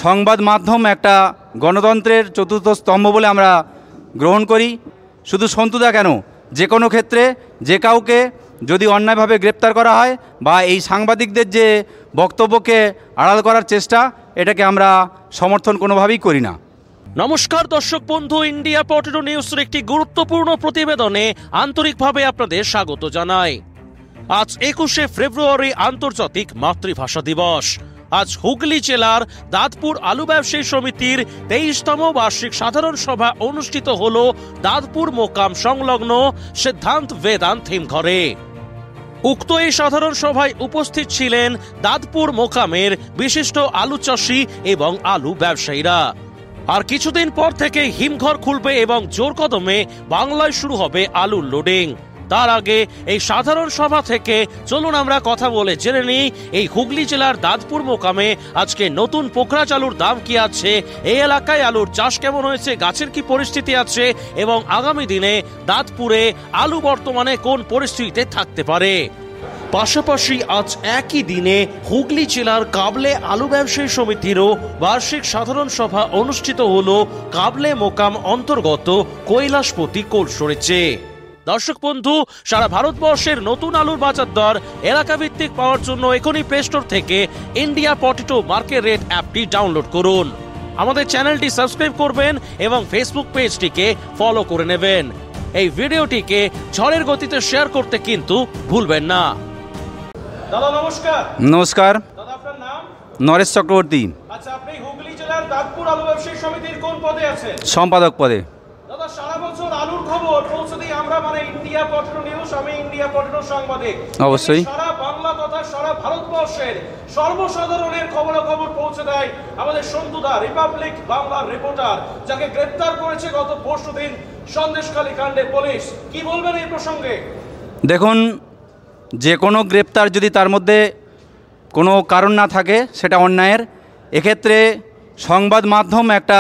সংবাদ মাধ্যম একটা গণতন্ত্রের চতুর্থ স্তম্ভ বলে আমরা গ্রহণ করি। শুধু সন্তুদা কেন, যে কোনো ক্ষেত্রে যে কাউকে যদি অন্যায়ভাবে গ্রেপ্তার করা হয় বা এই সাংবাদিকদের যে বক্তব্যকে আড়াল করার চেষ্টা, এটাকে আমরা সমর্থন কোনোভাবেই করি না। নমস্কার দর্শক বন্ধু, ইন্ডিয়া পটেটো নিউজের একটি গুরুত্বপূর্ণ প্রতিবেদনে আন্তরিকভাবে আপনাদের স্বাগত জানাই। আজ 21শে ফেব্রুয়ারি আন্তর্জাতিক মাতৃভাষা দিবস। আজ হুগলি জেলার দাঁতপুর আলু ব্যবসায়ী সমিতির 23তম বার্ষিক সাধারণ সভা অনুষ্ঠিত হল দাঁতপুর মোকাম সংলগ্ন সিদ্ধান্ত বেদান্ত হিমঘরে। উক্ত এই সাধারণ সভায় উপস্থিত ছিলেন দাঁতপুর মোকামের বিশিষ্ট আলু চাষী এবং আলু ব্যবসায়ীরা। আর কিছুদিন পর থেকে হিমঘর খুলবে এবং জোর কদমে বাংলায় শুরু হবে আলুর লোডিং। তার আগে এই সাধারণ সভা থেকে চলুন আমরা কথা বলে জেনে নিই এই হুগলি জেলার দাঁতপুর মোকামে আজকে নতুন পোখরাজ আলুর দাম কি আছে, এই এলাকায় আলুর চাষ কেমন হয়েছে, গাছের কি পরিস্থিতি আছে এবং আগামী দিনে দাঁতপুরে আলু বর্তমানে কোন পরিস্থিতিতে থাকতে পারে। পাশাপাশি আজ একই দিনে হুগলি জেলার কাবলে আলু ব্যবসায়ী সমিতিরও বার্ষিক সাধারণ সভা অনুষ্ঠিত হল কাবলে মোকাম অন্তর্গত কৈলাসপতি কোলসরেছে। দর্শক বন্ধু, সারা ভারতবর্ষের নতুন আলুর বাজার দর এলাকা ভিত্তিক পাওয়ার জন্য এখনই প্লে স্টোর থেকে ইন্ডিয়া পটেটো মার্কেট রেট অ্যাপটি ডাউনলোড করুন। আমাদের চ্যানেলটি সাবস্ক্রাইব করবেন এবং ফেসবুক পেজটিকে ফলো করে নেবেন। এই ভিডিওটিকে ঝড়ের গতিতে শেয়ার করতে কিন্তু ভুলবেন না। দাদা নমস্কার। নমস্কার। দাদা আপনার নাম? নরেশ চক্রবর্তী। আচ্ছা, আপনি হুগলি জেলার দাঁতপুর আলু ব্যবসায়ী সমিতির কোন পদে আছেন? সম্পাদক পদে। দাদা সারা বছর আলুর খবর পৌঁছে দিই আমরা, মানে ইন্ডিয়া পটেটো নিউজ, আমি ইন্ডিয়া পটেটো সাংবাদিক। অবশ্যই সারা বাংলা তথা সারা ভারতবর্ষের সর্বসাধারণের খবরাখবর পৌঁছে দেয় আমাদের সন্তুদা, রিপাবলিক বাংলার রিপোর্টার, যাকে গ্রেপ্তার করেছে গত পরশুদিন সন্দেশখালী কাণ্ডে পুলিশ। কি বলবেন এই প্রসঙ্গে? দেখুন, যে কোনো গ্রেপ্তার যদি তার মধ্যে কোনো কারণ না থাকে সেটা অন্যায়ের। এক্ষেত্রে সংবাদ মাধ্যম একটা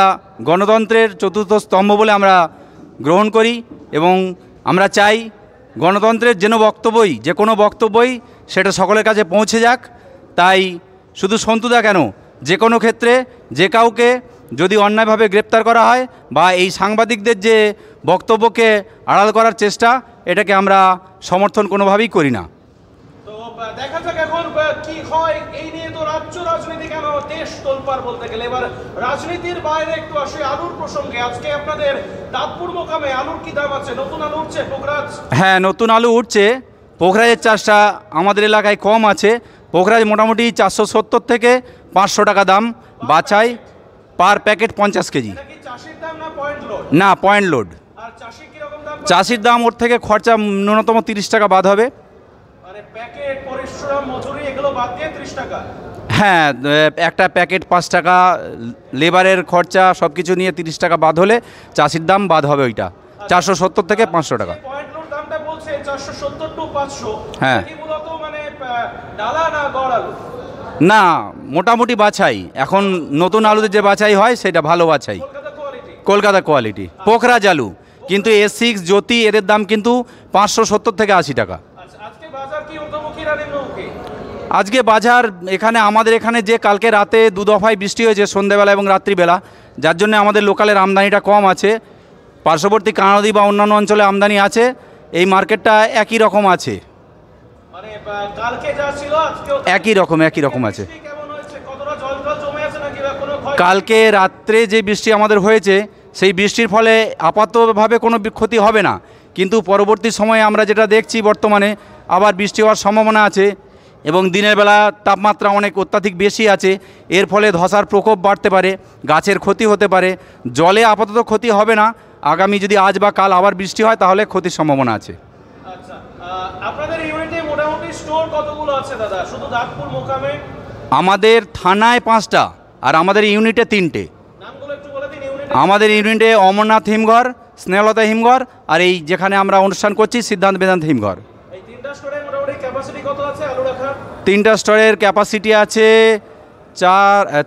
গণতন্ত্রের চতুর্থ স্তম্ভ বলে আমরা গ্রহণ করি এবং আমরা চাই গণতন্ত্রের যে কোনো বক্তব্যই সেটা সকলের কাছে পৌঁছে যাক। তাই শুধু সন্তুদা কেন, যে কোনো ক্ষেত্রে যে কাউকে যদি অন্যায়ভাবে গ্রেপ্তার করা হয় বা এই সাংবাদিকদের যে বক্তব্যকে আড়াল করার চেষ্টা, এটাকে আমরা সমর্থন কোনোভাবেই করি না। দেখা যাক এখন কি হয় এই নিয়ে। তো রাজ্য রাজনীতি কেন, দেশ তোলপাড় বলতে গেলে। এবার রাজনীতির বাইরে একটু আসে আলুর প্রসঙ্গে। আজকে আপনাদের দাঁতপুর মোকামে আলুর কি দাম আছে? নতুন আলু উঠছে পোখরাজ? হ্যাঁ, নতুন আলু উঠছে। পোখরাজের চাষটা আমাদের এলাকায় কম আছে। পোখরাজ মোটামুটি 470 থেকে 500 টাকা দাম বাছাই, পার প্যাকেট 50 কেজি। চাষির দাম না পয়েন্ট লোড? না, পয়েন্ট লোড। আর চাষি কি রকম দাম? চাষির দাম ওর থেকে খরচা ন্যূনতম 30 টাকা বাদ হবে। প্যাকেট, পরিশ্রম, মজুরি এগুলো বাদ দিয়ে 30 টাকা? হ্যাঁ, একটা প্যাকেট 5 টাকা, লেবারের খরচা সব কিছু নিয়ে 30 টাকা বাদ হলে চাষির দাম বাদ হবে ওইটা 470 থেকে 500 টাকা। পয়েন্ট লোড দামটা বলছে 470 টু 500। হ্যাঁ, কি মূলত মানে ডালা না গড় আলু? না, মোটামুটি বাছাই। এখন নতুন আলুতে যে বাছাই হয় সেটা ভালো বাছাই, কলকাতা কোয়ালিটি পোখরাজ আলু। কিন্তু A6, জ্যোতি এদের দাম কিন্তু 570 থেকে 80 টাকা। আজকে বাজার এখানে আমাদের এখানে যে কালকে রাতে 2 দফায় বৃষ্টি হয়েছে, সন্ধ্যেবেলা এবং রাত্রিবেলা, যার জন্য আমাদের লোকালের আমদানিটা কম আছে। পার্শ্ববর্তী কানাডি বা অন্যান্য অঞ্চলে আমদানি আছে। এই মার্কেটটা একই রকম আছে, একই রকম আছে। কালকে রাত্রে যে বৃষ্টি আমাদের হয়েছে সেই বৃষ্টির ফলে আপাতভাবে কোনো ক্ষতি হবে না, কিন্তু পরবর্তী সময়ে আমরা যেটা দেখছি বর্তমানে আবার বৃষ্টি হওয়ার সম্ভাবনা আছে এবং দিনের বেলা তাপমাত্রা অনেক অত্যাধিক বেশি আছে। এর ফলে ধসার প্রকোপ বাড়তে পারে, গাছের ক্ষতি হতে পারে। জলে আপাতত ক্ষতি হবে না, আগামী যদি আজ বা কাল আবার বৃষ্টি হয় তাহলে ক্ষতির সম্ভাবনা আছে। আচ্ছা, আপনাদের ইউনিটে মোটামুটি স্টোর কতগুলো আছে দাদা শুধু দাঁতপুর মোকামে? আমাদের থানায় 5টা আর আমাদের ইউনিটে 3টে। নামগুলো একটু বলে দিন। আমাদের ইউনিটে অমরনাথ হিমঘর, স্নেহলতা হিমঘর, আর এই যেখানে আমরা অনুষ্ঠান করছি সিদ্ধান্ত বেদান্ত হিমঘর। এই 3টা স্টোরের মোটামুটি ক্যাপাসিটি কত আছে আলু রাখার? 3টা স্টোরের ক্যাপাসিটি আছে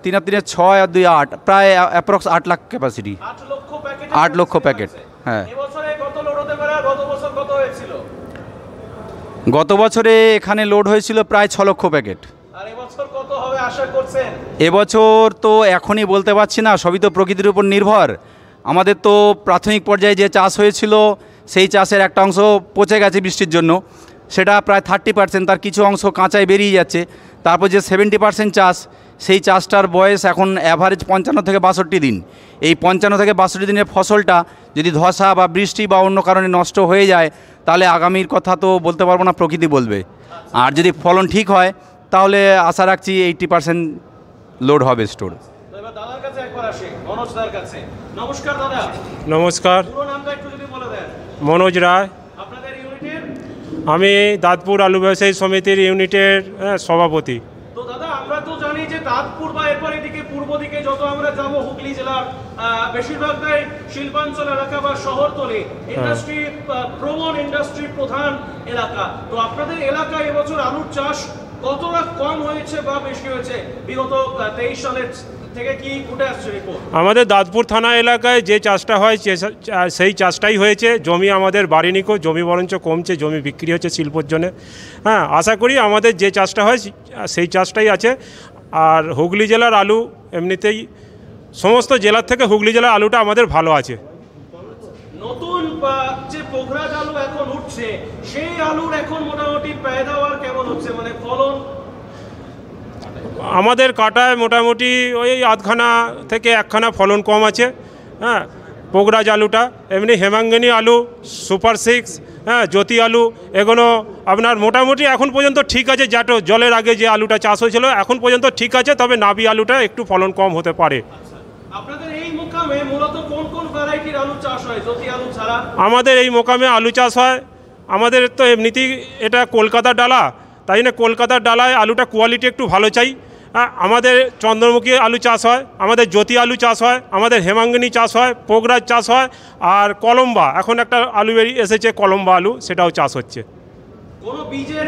3 আর 6 আর 2 8, প্রায় অ্যাপ্রক্স 8 লাখ ক্যাপাসিটি। 8 লক্ষ প্যাকেট। হ্যাঁ, এবছরে কত লোড হতে পারে আর গত বছর কত হয়েছিল? গত বছরে এখানে লোড হয়েছিল প্রায় 6 লক্ষ প্যাকেট। আর এবছর কত হবে আশা করছেন? এবছর তো এখনই বলতে পারছি না, সবই তো প্রকৃতির উপর নির্ভর। আমাদের তো প্রাথমিক পর্যায়ে যে চাষ হয়েছিল সেই চাষের একটা অংশ পচে গেছে বৃষ্টির জন্য, সেটা প্রায় 30%, তার কিছু অংশ কাঁচায় বেরিয়ে যাচ্ছে। তারপর যে 70% চাষ, সেই চাষটার বয়স এখন অ্যাভারেজ 55 থেকে 62 দিন। এই 55 থেকে 62 দিনের ফসলটা যদি ধসা বা বৃষ্টি বা অন্য কারণে নষ্ট হয়ে যায়, তাহলে আগামীর কথা তো বলতে পারবো না, প্রকৃতি বলবে। আর যদি ফলন ঠিক হয় তাহলে আশা রাখছি 80% লোড হবে স্টোর। তো এবার দাদার কাছে একবার আসি, মনোজ দাদার কাছে। নমস্কার দাদা, নমস্কার, পুরো নামটা একটু যদি বলে দেন। মনোজ রায়। আপনাদের ইউনিটের? আমি দাঁতপুর আলু ব্যবসায়ী সমিতির ইউনিটের সভাপতি। তো দাদা, আমরা তো জানি যে দাঁতপুর বা এরপর এদিকে পূর্ব দিকে যত আমরা যাব হুগলি জেলার বেশিরভাগটাই শিল্পাঞ্চল এলাকা বা শহরতলি, ইন্ডাস্ট্রি প্রবণ, ইন্ডাস্ট্রি প্রধান এলাকা। তো আপনাদের এলাকায় এবছর আলুর চাষ কতটা কম হয়েছে বা বেশি হয়েছে বিগত 23 সালের থেকে, কি উঠে আসছে রিপোর্ট? আমাদের দাঁতপুর থানা এলাকায় যে চাষটা হয় সেই চাষটাই হয়েছে। জমি আমাদের বাড়িনিকো, জমি বরঞ্চ কমছে, জমি বিক্রি হচ্ছে শিল্পর জন্যে। হ্যাঁ, আশা করি আমাদের যে চাষটা হয় সেই চাষটাই আছে। আর হুগলি জেলার আলু এমনিতেই সমস্ত জেলার থেকে হুগলি জেলার আলুটা আমাদের ভালো আছে। নতুন যে পোখরাজ আলু এখন উঠছে, সেই আলুর এখন মোটামুটি পেদাওয়ার কেমন হচ্ছে, মানে ফলন? আমাদের কাটায় মোটামুটি ওই আধখানা থেকে একখানা ফলন কম আছে। হ্যাঁ, পোগরাজ আলুটা। এমনি হেমাঙ্গিনী আলু, সুপার 6, হ্যাঁ, জ্যোতি আলু, এগুলো আপনার মোটামুটি এখন পর্যন্ত ঠিক আছে। জলের আগে যে আলুটা চাষ হয়েছিল এখন পর্যন্ত ঠিক আছে, তবে নাবি আলুটা একটু ফলন কম হতে পারে। আপনাদের এই মোকামে মূলত কোন কোন ভ্যারাইটির আলু চাষ হয় জ্যোতি আলু ছাড়া? আমাদের এই মোকামে আলু চাষ হয়, আমাদের তো এমনিতেই এটা কলকাতার ডালা, তাই না কলকাতার ডালায় আলুটা কোয়ালিটি একটু ভালো চাই। আমাদের চন্দ্রমুখী আলু চাষ হয়, আমাদের জ্যোতি আলু চাষ হয়, আমাদের হেমাঙ্গিনী চাষ হয়, পোগরাজ চাষ হয়, আর কলম্বা, এখন একটা আলু এসেছে কলম্বা আলু, সেটাও চাষ হচ্ছে। কোন বীজের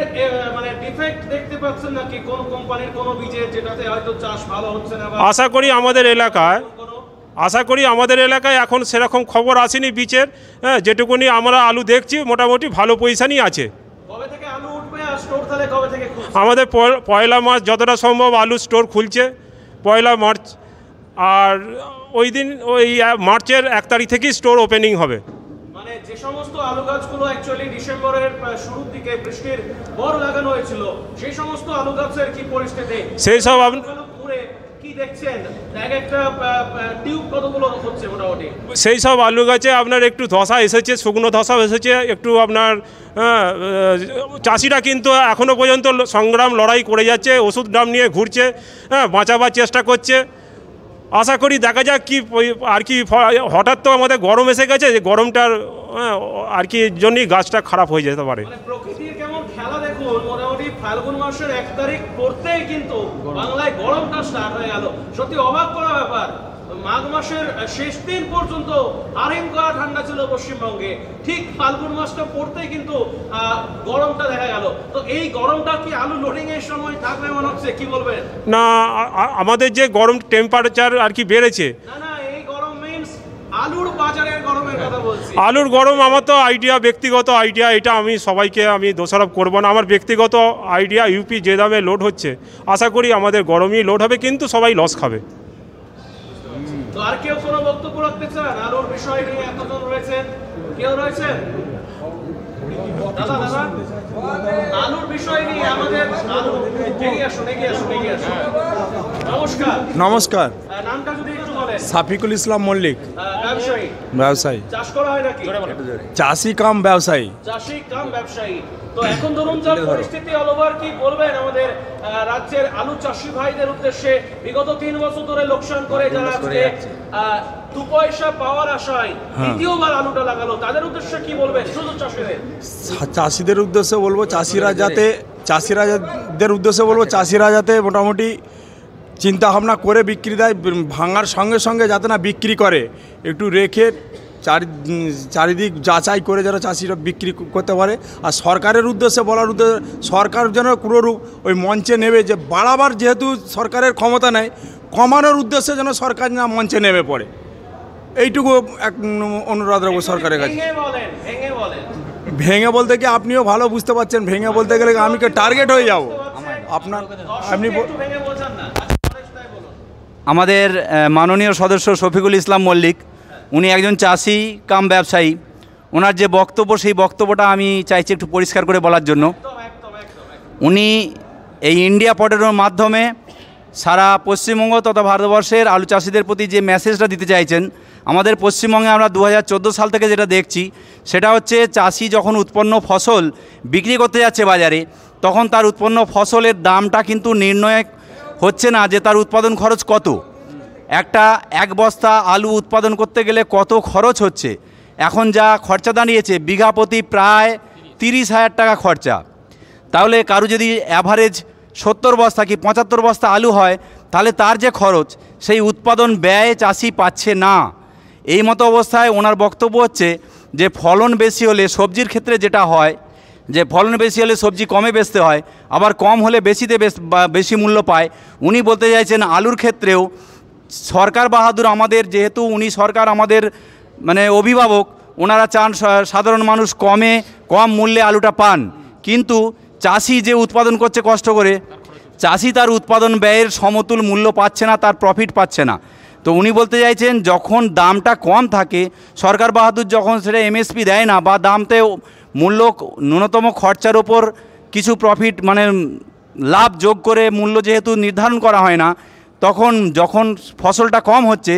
মানে ডিফেক্ট দেখতে পাচ্ছেন নাকি, কোন কোম্পানির কোন বীজের যেটাতে হয়তো চাষ ভালো হচ্ছে না? আশা করি আমাদের এলাকায় এখন সেরকম খবর আসেনি বীজের। হ্যাঁ, যেটুকুনি আমরা আলু দেখছি মোটামুটি ভালো পজিশনই আছে। কবে থেকে আলু উঠবে আর স্টোর তাহলে কবে থেকে খুলছে? আমাদের পয়লা মার্চ যতটা সম্ভব আলু স্টোর খুলছে, 1 মার্চ। আর ওই মার্চের 1 তারিখ থেকেই স্টোর ওপেনিং হবে। মানে যে সমস্ত আলু গাছগুলো অ্যাকচুয়ালি ডিসেম্বরের শুরুর দিকে বৃষ্টির পর লাগানো হয়েছিল, সেই সমস্ত আলু গাছের কি পরিস্থিতি? সেই সব কি দেখছেন, এক একটা টিউব কতগুলো হচ্ছে মোটামুটি? সেই সব আলু গাছে আপনার একটু ধসা এসেছে, শুকনো ধসাও এসেছে একটু আপনার। চাষিরা কিন্তু এখনও পর্যন্ত সংগ্রাম লড়াই করে যাচ্ছে, ওষুধ দাম নিয়ে ঘুরছে, হ্যাঁ, বাঁচাবার চেষ্টা করছে। আশা করি দেখা যাক কি আর কি। হঠাৎ তো আমাদের গরম এসে গেছে, যে গরমটার আর কি জন্যই গাছটা খারাপ হয়ে যেতে পারে। প্রকৃতির কেমন খেলা দেখুন, মোটামুটি ফাল্গুন মাসের 1 তারিখ পড়তেই কিন্তু বাংলায় গরমটা স্টার্ট হয়ে গেল। সত্যি অবাক করা ব্যাপার, মাঘ মাসের শেষ দিন পর্যন্ত আরিম করা ঠান্ডা ছিল পশ্চিমবঙ্গে, ঠিক ফাল্গুন মাসটা পড়তেই কিন্তু গরমটা দেখা গেল। তো এই গরমটা কি আলু লোডিং এর সময় থাকবে মনে হচ্ছে, কি বলবেন? না, আমাদের যে গরম টেম্পারেচার আর কি বেড়েছে, না এই গরম মিন্স আলুর বাজারের গরমের কথা বলছি। আলুর গরম আমার তো ব্যক্তিগত আইডিয়া, এটা আমি সবাইকে দোষারোপ করব না। আমার ব্যক্তিগত আইডিয়া, ইউপি যে দামে লোড হচ্ছে, আশা করি আমাদের গরমই লোড হবে, কিন্তু সবাই লস খাবে। তো আর কেউ কোনো বক্তব্য রাখতে চান আলুর বিষয় নিয়ে? এতজন রয়েছেন, কেউ রয়েছেন? দাদা আলুর বিষয় নিয়ে আমাদের এগিয়ে আসুন। নমস্কার। নমস্কার, নামটা যদি একটু বলেন। সাফিকুল ইসলাম মল্লিক। ব্যবসায়ী। চাষ করা হয় নাকি? চাষি কাম ব্যবসায়ী। চাষি কাম ব্যবসায়ী। তো এখন ধরুন যা পরিস্থিতি, অল ওভার কি বলবেন আমাদের রাজ্যের আলু চাষি ভাইদের উদ্দেশ্যে? বিগত 3 বছর ধরে লোকসান করে যারা আজকে 2 পয়সা পাওয়ার আশায় দ্বিতীয়বার আলুটা লাগালো, তাদের উদ্দেশ্যে কি বলবেন? শুধু চাষিদের উদ্দেশ্যে বলবো, চাষিরা যাতে মোটামুটি চিন্তা ভাবনা করে বিক্রি দেয়, ভাঙার সঙ্গে সঙ্গে যাতে না বিক্রি করে, একটু রেখে চারিদিক যাচাই করে যারা চাষিরা বিক্রি করতে পারে। আর সরকারের উদ্দেশ্যে বলার উদ্দেশ্যে, সরকার যেন পুরো ওই মঞ্চে নেবে, যে বাড়াবার যেহেতু সরকারের ক্ষমতা নেই, কমানোর উদ্দেশ্যে যেন সরকার না মঞ্চে নেমে পড়ে, এইটুকু এক অনুরোধ রাখবো সরকারের কাছে। ভেঙে বলতে কি আপনিও ভালো বুঝতে পারছেন, ভেঙে বলতে গেলে আমি টার্গেট হয়ে যাবো আপনার। আপনি আমাদের মাননীয় সদস্য শফিকুল ইসলাম মল্লিক, উনি একজন চাষি কাম ব্যবসায়ী। ওনার যে বক্তব্য, সেই বক্তব্যটা আমি চাইছি একটু পরিষ্কার করে বলার জন্য। উনি এই ইন্ডিয়া পটেটোর মাধ্যমে সারা পশ্চিমবঙ্গ তথা ভারতবর্ষের আলু চাষিদের প্রতি যে মেসেজটা দিতে চাইছেন, আমাদের পশ্চিমবঙ্গে আমরা 2014 সাল থেকে যেটা দেখছি সেটা হচ্ছে চাষি যখন উৎপন্ন ফসল বিক্রি করতে যাচ্ছে বাজারে, তখন তার উৎপন্ন ফসলের দামটা কিন্তু নির্ণয় হচ্ছে না যে তার উৎপাদন খরচ কত। এক বস্তা আলু উৎপাদন করতে গেলে কত খরচ হচ্ছে, এখন যা খরচা দাঁড়িয়েছে বিঘা প্রতি প্রায় 30,000 টাকা খরচা। তাহলে কারো যদি অ্যাভারেজ 70 বস্তা কি 75 বস্তা আলু হয়, তাহলে তার যে খরচ, সেই উৎপাদন ব্যয় চাষি পাচ্ছে না। এই মতো অবস্থায় ওনার বক্তব্য হচ্ছে যে ফলন বেশি হলে সবজির ক্ষেত্রে যেটা হয় যে ফলন বেশি হলে সবজি কমে বেচতে হয়, আবার কম হলে বেশি মূল্য পায়। উনি বলতে চাইছেন আলুর ক্ষেত্রেও সরকার বাহাদুর আমাদের, যেহেতু উনি সরকার আমাদের মানে অভিভাবক, ওনারা চান সাধারণ মানুষ কম মূল্যে আলুটা পান, কিন্তু চাষি যে উৎপাদন করছে কষ্ট করে, চাষি তার উৎপাদন ব্যয়ের সমতুল মূল্য পাচ্ছে না, তার প্রফিট পাচ্ছে না। তো উনি বলতে চাইছেন যখন দামটা কম থাকে, সরকার বাহাদুর যখন সেটা এমএসপি দেয় না বা দামতে মূল্য ন্যূনতম খরচার ওপর কিছু প্রফিট মানে লাভ যোগ করে মূল্য যেহেতু নির্ধারণ করা হয় না, তখন যখন ফসলটা কম হচ্ছে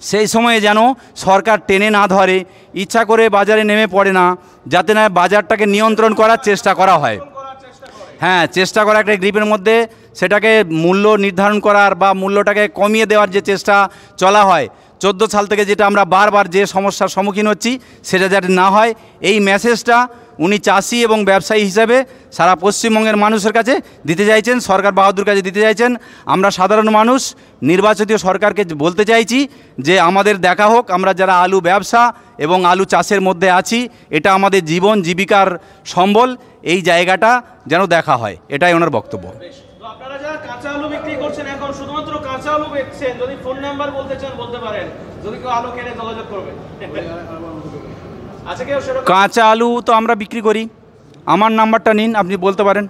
সেই সময়ে যেন সরকার টেনে না ধরে, ইচ্ছা করে বাজারে নেমে পড়ে না, যাতে না বাজারটাকে নিয়ন্ত্রণ করার চেষ্টা করা হয়। হ্যাঁ, চেষ্টা করা একটা গ্রিপের মধ্যে সেটাকে মূল্য নির্ধারণ করার বা মূল্যটাকে কমিয়ে দেওয়ার যে চেষ্টা চলা হয় 14 সাল থেকে, যেটা আমরা বারবার যে সমস্যার সম্মুখীন হচ্ছি সেটা যাতে না হয়, এই মেসেজটা উনি চাষি এবং ব্যবসায়ী হিসাবে সারা পশ্চিমবঙ্গের মানুষের কাছে দিতে চাইছেন, সরকার বাহাদুর কাছে দিতে চাইছেন। আমরা সাধারণ মানুষ নির্বাচিত সরকারকে বলতে চাইছি যে আমাদের দেখা হোক, আমরা যারা আলু ব্যবসা এবং আলু চাষের মধ্যে আছি, এটা আমাদের জীবন জীবিকার সম্বল, এই জায়গাটা যেন দেখা হয়, এটাই ওনার বক্তব্য। আপনারা যারা কাঁচা আলু বিক্রি করছেন, এখন শুধুমাত্র কাঁচা আলু বেচছেন, যদি ফোন নাম্বার বলতে চান বলতে পারেন, যদি কেউ আলু কেনে যোগাযোগ করবে। আচ্ছা, কেউ সেরকম কাঁচা আলু তো আমরা বিক্রি করি, আমার নাম্বারটা নিন, আপনি বলতে পারেন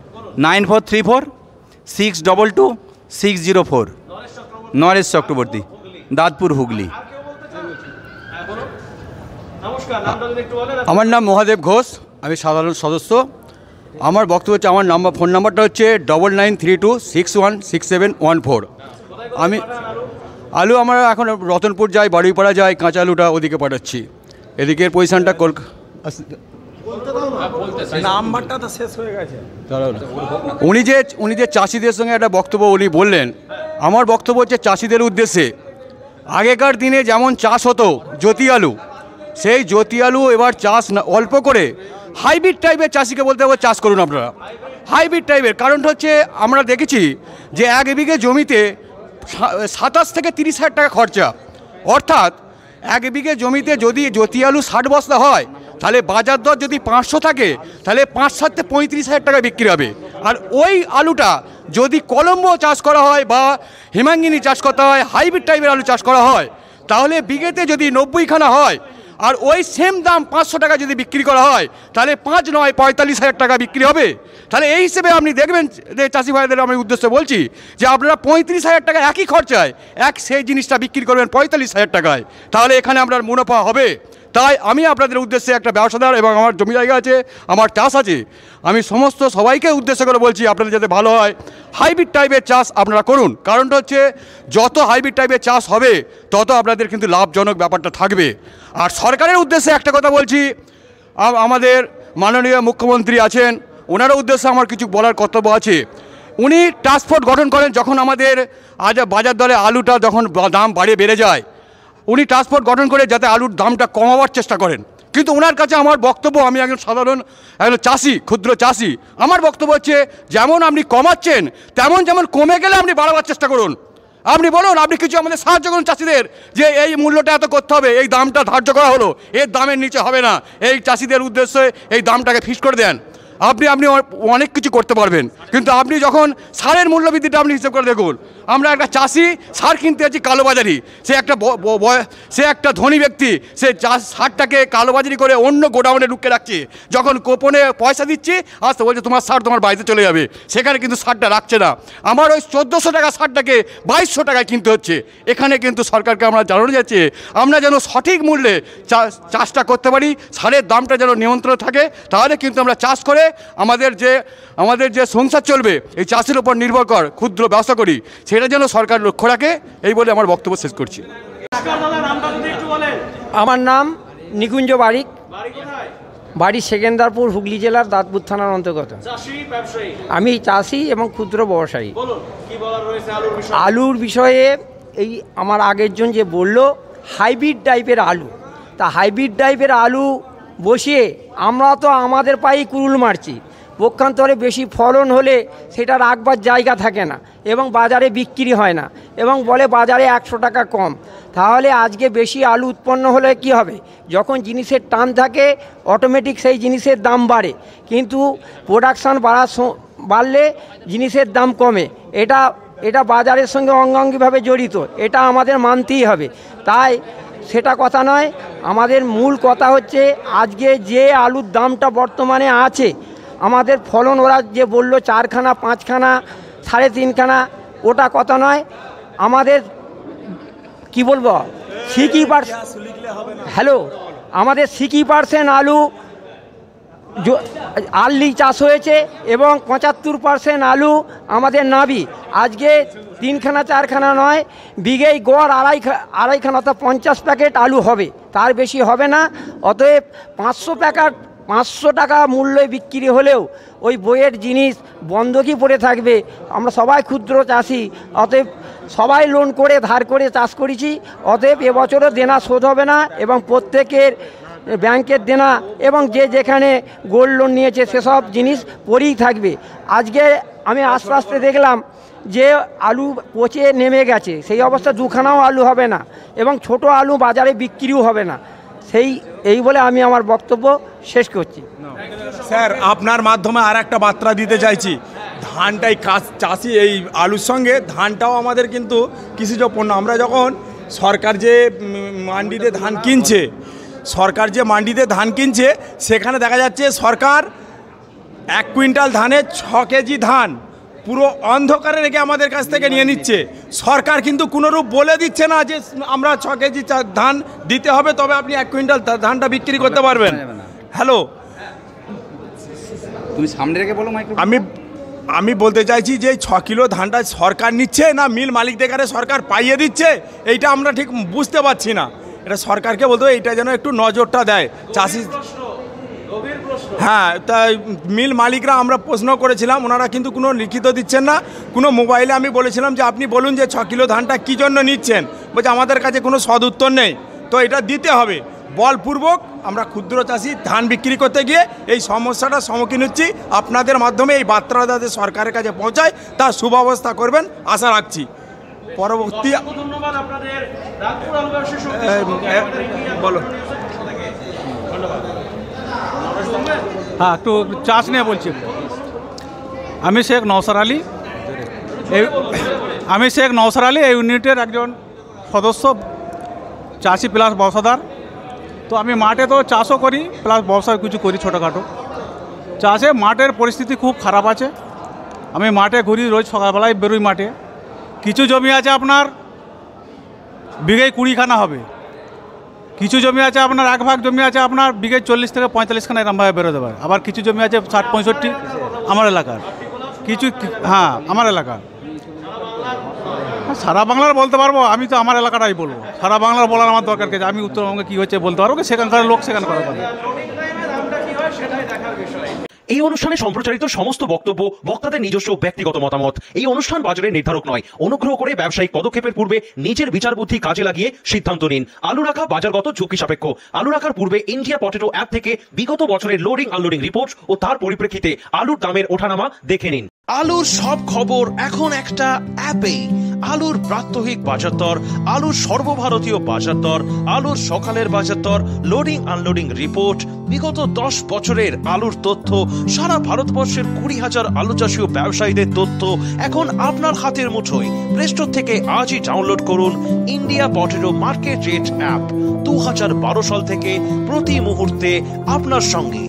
9434622604, নরেশ চক্রবর্তী, দাঁতপুর, হুগলি। আর কেউ বলতে চান? হ্যাঁ, বলুন। নমস্কার, নামটা যদি একটু বলেন। আমার নাম মহাদেব ঘোষ, আমি সাধারণ সদস্য। আমার বক্তব্য হচ্ছে, আমার ফোন নাম্বারটা হচ্ছে 9932616714। আমি আলু আমরা এখন রতনপুর যাই, বাড়িপাড়া যাই, কাঁচা আলুটা ওদিকে পাঠাচ্ছি। এদিকের পজিশনটা নাম্বারটা তো শেষ হয়ে গেছে। উনি যে চাষিদের সঙ্গে একটা বক্তব্য উনি বললেন, আমার বক্তব্য হচ্ছে চাষিদের উদ্দেশ্যে। আগেকার দিনে যেমন চাষ হতো জ্যোতি আলু, সেই জ্যোতি আলু এবার চাষ না, অল্প করে হাইব্রিড টাইপের চাষিকে বলতে হবে চাষ করুন আপনারা, হাইব্রিড টাইপের। কারণটা হচ্ছে আমরা দেখেছি যে 1 বিঘে জমিতে 27 থেকে 30,000 টাকা খরচা। অর্থাৎ 1 বিঘে জমিতে যদি জ্যোতি আলু 60 বস্তা হয়, তাহলে বাজার দর যদি 500 থাকে, তাহলে 5-7 35,000 টাকা বিক্রি হবে। আর ওই আলুটা যদি কলম্বো চাষ করা হয় বা হিমাঙ্গিনী চাষ করতে হয়, হাইব্রিড টাইপের আলু চাষ করা হয়, তাহলে বিঘেতে যদি 90খানা হয়, আর ওই সেম দাম 500 টাকা যদি বিক্রি করা হয়, তাহলে 45,000 টাকা বিক্রি হবে। তাহলে এই হিসেবে আপনি দেখবেন যে চাষি ভাইদের আমি উদ্দেশ্যে বলছি যে আপনারা 35,000 টাকা একই খরচায় সেই জিনিসটা বিক্রি করবেন 45,000 টাকায়, তাহলে এখানে আপনার মুনাফা হবে। তাই আমি আপনাদের উদ্দেশ্যে একটা ব্যবসাদার এবং আমার জমি জায়গা আছে, আমার চাষ আছে, আমি সমস্ত সবাইকে উদ্দেশ্য করে বলছি আপনাদের যাতে ভালো হয় হাইব্রিড টাইপের চাষ আপনারা করুন। কারণটা হচ্ছে যত হাইব্রিড টাইপের চাষ হবে তত আপনাদের কিন্তু লাভজনক ব্যাপারটা থাকবে। আর সরকারের উদ্দেশ্যে একটা কথা বলছি, আমাদের মাননীয় মুখ্যমন্ত্রী আছেন, ওনারও উদ্দেশ্যে আমার কিছু বলার কর্তব্য আছে। উনি টাস্ক ফোর্স গঠন করেন যখন আমাদের বাজার দরে আলুটা যখন দাম বেড়ে যায়, উনি টাস্ক ফোর্স গঠন করে যাতে আলুর দামটা কমাবার চেষ্টা করেন। কিন্তু ওনার কাছে আমার বক্তব্য, আমি একজন সাধারণ চাষি, ক্ষুদ্র চাষি, আমার বক্তব্য হচ্ছে যেমন আপনি কমাচ্ছেন যেমন কমে গেলে আপনি বাড়াবার চেষ্টা করুন। আপনি বলুন, আপনি কিছু আমাদের সাহায্য করুন চাষিদের, যে এই মূল্যটা এত করতে হবে, এই দামটা ধার্য করা হলো, এর দামের নিচে হবে না, এই চাষিদের উদ্দেশ্যে এই দামটাকে ফিক্স করে দেন। আপনি অনেক কিছু করতে পারবেন। কিন্তু আপনি যখন সারের মূল্যবৃদ্ধিটা আপনি হিসেব করে দেখুন, আমরা একটা চাষি সার কিনতে যাচ্ছি কালোবাজারি, সে একটা ধনী ব্যক্তি, সে সারটাকে কালোবাজারি করে অন্য গোডাউনে ঢুকে রাখছে। যখন গোপনে পয়সা দিচ্ছি আসতে বলছে তোমার সার তোমার বাড়িতে চলে যাবে, সেখানে কিন্তু সারটা রাখছে না। আমার ওই 1400 টাকা সারটাকে 2200 টাকায় কিনতে হচ্ছে। এখানে কিন্তু সরকারকে আমরা জানানো যাচ্ছে আমরা যেন সঠিক মূল্যে চাষটা করতে পারি, সারের দামটা যেন নিয়ন্ত্রণ থাকে, তাহলে কিন্তু আমরা চাষ করে আমাদের যে সংসার চলবে এই চাষের উপর নির্ভর কর ক্ষুদ্র ব্যবসা করি, সেটা যেন সরকার লক্ষ্য রাখে। এই বলে আমার বক্তব্য শেষ করছি। আমার নাম নিকুঞ্জ বারিক, বাড়ি কোথায়? বাড়ি সেকেন্দারপুর, হুগলি জেলার দাঁতপুর থানার অন্তর্গত। চাষি ব্যবসায়ী? আমি চাষি এবং ক্ষুদ্র ব্যবসায়ী। বলুন কি বলার রয়েছে আলুর বিষয়ে? আলুর বিষয়ে এই আমার আগের জন যে বলল হাইব্রিড টাইপের আলু, তা হাইব্রিড টাইপের আলু বসিয়ে আমরা তো আমাদের পায়েই কুরুল মারছি। পক্ষান্তরে বেশি ফলন হলে সেটা রাখবার জায়গা থাকে না এবং বাজারে বিক্রি হয় না, এবং বলে বাজারে 100 টাকা কম। তাহলে আজকে বেশি আলু উৎপন্ন হলে কি হবে? যখন জিনিসের টান থাকে অটোমেটিক সেই জিনিসের দাম বাড়ে, কিন্তু প্রোডাকশান বাড়লে জিনিসের দাম কমে। এটা বাজারের সঙ্গে অঙ্গাঙ্গিভাবে জড়িত, এটা আমাদের মানতেই হবে। তাই সেটা কথা নয়, আমাদের মূল কথা হচ্ছে আজকে যে আলুর দামটা বর্তমানে আছে, আমাদের ফলন ওরা যে বলল 4খানা 5খানা 3.5খানা, ওটা কথা নয়। আমাদের কি বলবো 60% আমাদের 60% আলু আর্লি চাষ হয়েছে এবং 75% আলু আমাদের নাবি। আজকে 3খানা 4খানা নয়, বিঘেই গড় আড়াইখানা অর্থাৎ 50 প্যাকেট আলু হবে, তার বেশি হবে না। অতএব 500 টাকা মূল্যে বিক্রি হলেও ওই বইয়ের জিনিস বন্ধকই পড়ে থাকবে। আমরা সবাই ক্ষুদ্র চাষি, অতএব সবাই লোন করে ধার করে চাষ করেছি। অতএব এবছরও দেনা শোধ হবে না এবং প্রত্যেকের ব্যাংকের দেনা এবং যে যেখানে গোল্ড লোন নিয়েছে সেসব জিনিস পড়েই থাকবে। আজকে আমি আস্তে আস্তে দেখলাম যে আলু পচে নেমে গেছে, সেই অবস্থা 2খানাও আলু হবে না এবং ছোট আলু বাজারে বিক্রিও হবে না। এই বলে আমি আমার বক্তব্য শেষ করছি। স্যার আপনার মাধ্যমে আর একটা বার্তা দিতে চাইছি, ধানটাই চাষি এই আলুর সঙ্গে ধানটাও আমাদের কিন্তু কৃষিজ পণ্য। আমরা যখন সরকার যে মান্ডিতে ধান কিনছে সেখানে দেখা যাচ্ছে সরকার 1 কুইন্টাল ধানে 6 কেজি ধান পুরো অন্ধকারে রেখে আমাদের কাছ থেকে নিয়ে নিচ্ছে। সরকার কিন্তু কোনোরূপ বলে দিচ্ছে না যে আমরা 6 কেজি ধান দিতে হবে তবে আপনি 1 কুইন্টাল ধানটা বিক্রি করতে পারবেন। হ্যালো, তুমি সামনে রেখে বলো মাইক্রো। আমি বলতে চাইছি যে 6 কিলো ধানটা সরকার নিচ্ছে না মিল মালিকদের কাছে সরকার পাইয়ে দিচ্ছে, এইটা আমরা ঠিক বুঝতে পারছি না। এটা সরকারকে বলতে হবে এইটা যেন একটু নজরটা দেয় চাষি। হ্যাঁ, তাই মিল মালিকরা আমরা প্রশ্ন করেছিলাম, ওনারা কিন্তু কোনো লিখিত দিচ্ছেন না। কোনো মোবাইলে আমি বলেছিলাম যে আপনি বলুন যে 6 কিলো ধানটা কী জন্য নিচ্ছেন, বলছে আমাদের কাছে কোনো সদ উত্তর নেই। তো এটা দিতে হবে বলপূর্বক। আমরা ক্ষুদ্র চাষি ধান বিক্রি করতে গিয়ে এই সমস্যাটার সম্মুখীন হচ্ছি। আপনাদের মাধ্যমে এই বার্তা যাতে সরকারের কাছে পৌঁছায় তার সুব্যবস্থা করবেন আশা রাখছি। পরবর্তী ধন্যবাদ আপনাদের। রাজপুর আলু ব্যবসায়ী সমিতি বলো। হ্যাঁ, একটু চাষ নিয়ে বলছি। আমি শেখ নওসার আলী এই ইউনিটের একজন সদস্য, চাষি প্লাস ব্যবসাদার। তো আমি মাঠে তো চাষও করি প্লাস ব্যবসা কিছু করি ছোটোখাটো। চাষে মাঠের পরিস্থিতি খুব খারাপ আছে। আমি মাঠে ঘুরি, রোজ সকালবেলায় বেরোই মাঠে। কিছু জমি আছে আপনার বিঘেই 20খানা হবে, কিছু জমি আছে আপনার 1 ভাগ জমি আছে আপনার বিঘে 40 থেকে 45খানা এরমভাবে বেরোতে পারে। আবার কিছু জমি আছে 60-65 আমার এলাকার কিছু। হ্যাঁ, আমার এলাকার। সারা বাংলার বলতে পারবো, আমি তো আমার এলাকাটাই বলবো। সারা বাংলার বলার আমার দরকার কি, আমি উত্তরবঙ্গে কী হচ্ছে বলতে পারবো, সেখানকার লোক সেখানকার পারবে। এই অনুষ্ঠানে সম্প্রচারিত সমস্ত বক্তব্য বক্তাদের নিজস্ব ব্যক্তিগত মতামত। এই অনুষ্ঠান বাজারের নির্ধারক নয়। অনুগ্রহ করে ব্যবসায়িক পদক্ষেপের পূর্বে নিজের বিচার বুদ্ধি কাজে লাগিয়ে সিদ্ধান্ত নিন। আলু রাখা বাজারগত ঝুঁকি সাপেক্ষ। আলু রাখার পূর্বে ইন্ডিয়া পটেটো অ্যাপ থেকে বিগত বছরের লোডিং আনলোডিং রিপোর্ট ও তার পরিপ্রেক্ষিতে আলুর দামের ওঠানামা দেখে নিন। আলুর সব খবর এখন একটা অ্যাপে। আলুর প্রাত্যহিক বাজার দর, আলুর সর্বভারতীয় বাজার দর, আলুর সকালের বাজার দর, লোডিং আনলোডিং রিপোর্ট, বিগত 10 বছরের আলুর তথ্য, সারা ভারতবর্ষের 20,000 আলু চাষী ও ব্যবসায়ীদের তথ্য এখন আপনার হাতের মুঠোয়। প্লে স্টোর থেকে আজই ডাউনলোড করুন India potato market rate app. 2012 সাল থেকে প্রতি মুহূর্তে আপনার সঙ্গে।